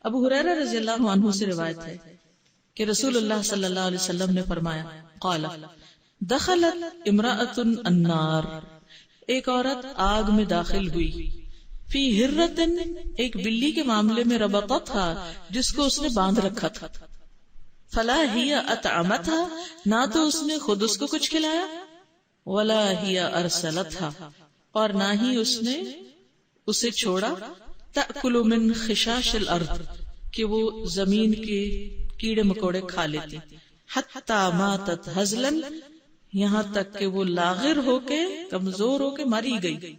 ابو ہریرہ رضی اللہ عنہ سے روایت ہے کہ رسول اللہ صلی اللہ علیہ وسلم نے فرمایا قال دخلت امرأۃ النار، ایک عورت آگ میں داخل ہوئی، فی ہرۃ، ایک بلی کے معاملے میں ربطتھا، جس کو اس نے باندھ رکھا تھا، فلا ہی اطعمتھا، نہ تو اس نے خود اس کو کچھ کھلایا، ولا ہی ارسلتھا، اور نہ ہی اس نے اسے چھوڑا، تأکل من خشاش الارض، کہ وہ زمین کے کیڑے مکوڑے کھا لیتی، حتی ماتت ہزلا، یہاں تک کہ وہ لاغر ہو کے کمزور ہو کے ماری گئی.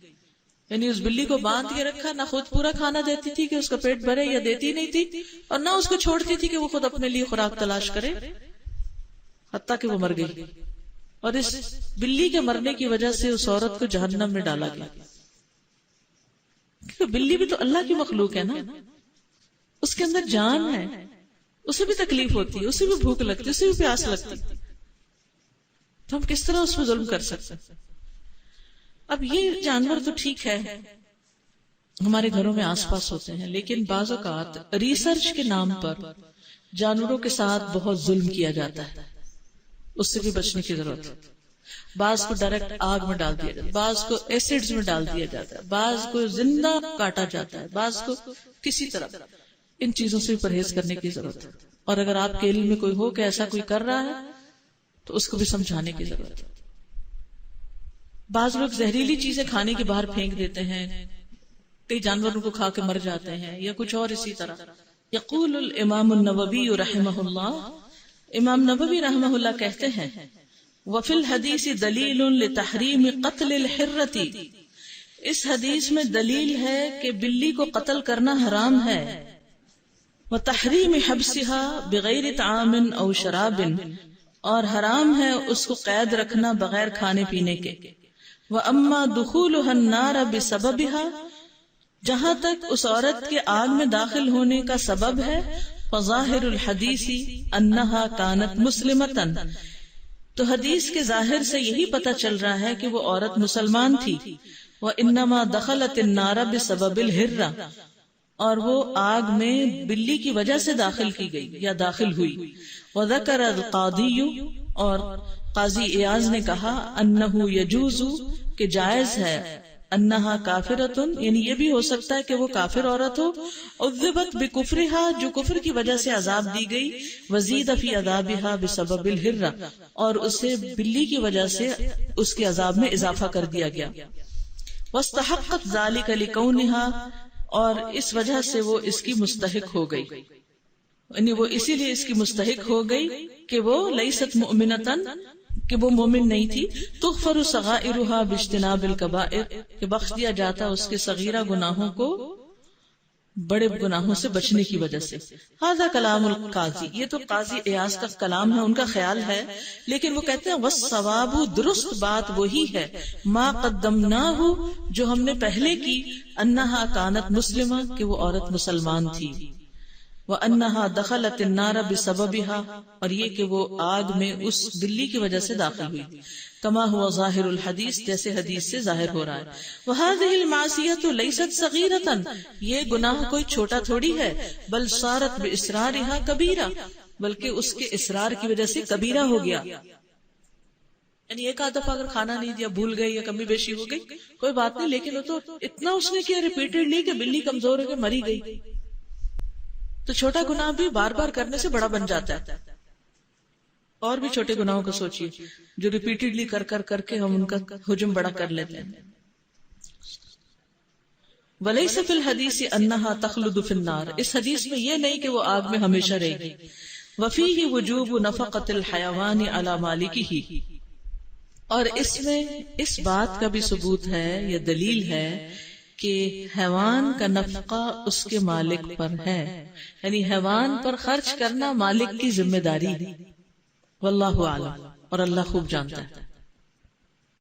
یعنی اس بلی کو باندھ کے رکھا، نہ خود پورا کھانا دیتی تھی کہ اس کا پیٹ بھرے، یا دیتی نہیں تھی، اور نہ اس کو چھوڑتی تھی کہ وہ خود اپنے لیے خوراک تلاش کرے، حتیٰ کہ وہ مر گئی. اور اس بلی کے مرنے کی وجہ سے اس عورت کو جہنم میں ڈالا گیا. کیونکہ بلی بھی تو اللہ کی مخلوق ہے نا، اس کے اندر جان ہے، اسے بھی تکلیف ہوتی ہے، اسے بھی بھوک لگتی، اسے بھی پیاس لگتی، تو ہم کس طرح اس پہ ظلم کر سکتے ہیں؟ اب یہ جانور تو ٹھیک ہے ہمارے گھروں میں آس پاس ہوتے ہیں، لیکن بعض اوقات ریسرچ کے نام پر جانوروں کے ساتھ بہت ظلم کیا جاتا ہے، اس سے بھی بچنے کی ضرورت ہے. بعض کو ڈائریکٹ آگ میں ڈال دیا جاتا ہے، بعض کو ایسڈز میں ڈال دیا جاتا ہے، بعض کو زندہ کاٹا جاتا ہے، بعض کو کسی طرح. ان چیزوں سے پرہیز کرنے کی ضرورت ہے. اور اگر آپ کے علم میں کوئی ہو کہ ایسا کوئی کر رہا ہے تو اس کو بھی سمجھانے کی ضرورت ہے. بعض لوگ زہریلی چیزیں کھانے کے باہر پھینک دیتے ہیں، کئی جانوروں کو کھا کے مر جاتے ہیں، یا کچھ اور اسی طرح. یقول الامام النووی رحمہ اللہ، امام نووی رحمہ اللہ کہتے ہیں وفی الحدیث دلیل لتحریم قتل الحرۃ، اس حدیث میں دلیل ہے کہ بلی کو قتل کرنا حرام ہے، وتحریم حبسها بغیر طعام او شراب، اور حرام ہے اس کو قید رکھنا بغیر کھانے پینے کے. وَأَمَّا دُخُولُهَا النَّارَ بِسَبَبِهَا، جہاں تک اس عورت کے آگ میں داخل ہونے کا سبب ہے، فَظَاهِرُ الْحَدِيثِ أَنَّهَا كَانَتْ مُسْلِمَةً، تو حدیث کے ظاہر سے یہی پتہ چل رہا ہے کہ وہ عورت مسلمان تھی. وَإِنَّمَا دَخَلَتِ النَّارَ بِسَبَبِ الْحِرَّةِ، اور وہ آگ میں بلی کی وجہ سے داخل کی گئی یا داخل ہوئی. وَذَكَرَ الْقَاضِيُّ، اور قاضی ایاز نے کہا انہو یجوز، کہ جائز ہے، انہا کافرتن، یعنی یہ بھی ہو سکتا ہے کہ وہ کافر عورت ہو، عذبت بکفرها، جو کفر کی وجہ سے عذاب دی گئی، وزید فی عذابها بسبب الحرہ، اور اسے بلی کی وجہ سے اس کے عذاب میں اضافہ کر دیا گیا. واستحقت ذلک لکونها، اور اس وجہ سے وہ اس کی مستحق ہو گئی، یعنی وہ اسی لیے اس کی مستحق ہو گئی کہ وہ لیست مؤمنتن، کہ وہ مومن نہیں تھی. تغفر صغائرها باجتناب الکبائر، کہ بخش دیا جاتا اس کے صغیرہ گناہوں کو بڑے گناہوں سے بچنے کی وجہ سے. ھذا کلام القاضی، یہ تو قاضی ایاز کا کلام ہے، ان کا خیال ہے، لیکن وہ کہتے ہیں والصواب، درست بات وہی ہے، ما قدمناہ، جو ہم نے پہلے کی، انہا کانت مسلمہ، کہ وہ عورت مسلمان تھی، وَأَنَّهَا دَخَلَتِ النَّارَ بِسَبَبِهَا، اور یہ کہ وہ آگ میں اس بلی کی وجہ سے داخل ہوئی، کما ہوا ظاہر الحدیث، جیسے حدیث سے ظاہر ہو رہا ہے. وَهَذِهِ الْمَعْصِيَةُ لَيْسَتْ صَغِيرَةً، یہ گناہ کوئی چھوٹا تھوڑی ہے، بل صارت بِإِصْرَارِهَا كَبِيرَةً، بلکہ اس کے اصرار کی وجہ سے کبیرہ ہو گیا. یعنی ایک آدھ دفعہ اگر کھانا نہیں دیا، بھول گئی یا کمی بیشی ہو گئی، کوئی بات نہیں، لیکن وہ تو اتنا اس نے کیا ریپیٹڈلی کہ بلی کمزور ہو کے مری گئی. تو چھوٹا گناہ بھی بار بار کرنے سے بڑا بن جاتا ہے. اور بھی چھوٹے گناہوں کو سوچیے جو ریپیٹڈلی کر کے ہم ان کا حجم بڑا کر لیتے ہیں. وَلَيْسَ فِي الْحَدِيثِ أَنَّهَا تَخْلُدُ فِي النَّارِ، اس حدیث میں یہ نہیں کہ وہ آگ میں ہمیشہ رہے گی. وَفِيهِ وُجُوبُ نَفَقَةِ الْحَيَوَانِ عَلَى مَالِكِهِ، اور اس میں اس بات کا بھی ثبوت ہے یا دلیل ہے کہ حیوان کا نفقہ اس کے مالک پر ہے، یعنی حیوان پر خرچ کرنا مالک کی ذمہ داری ہے. واللہ اعلم، اور اللہ خوب جانتا ہے.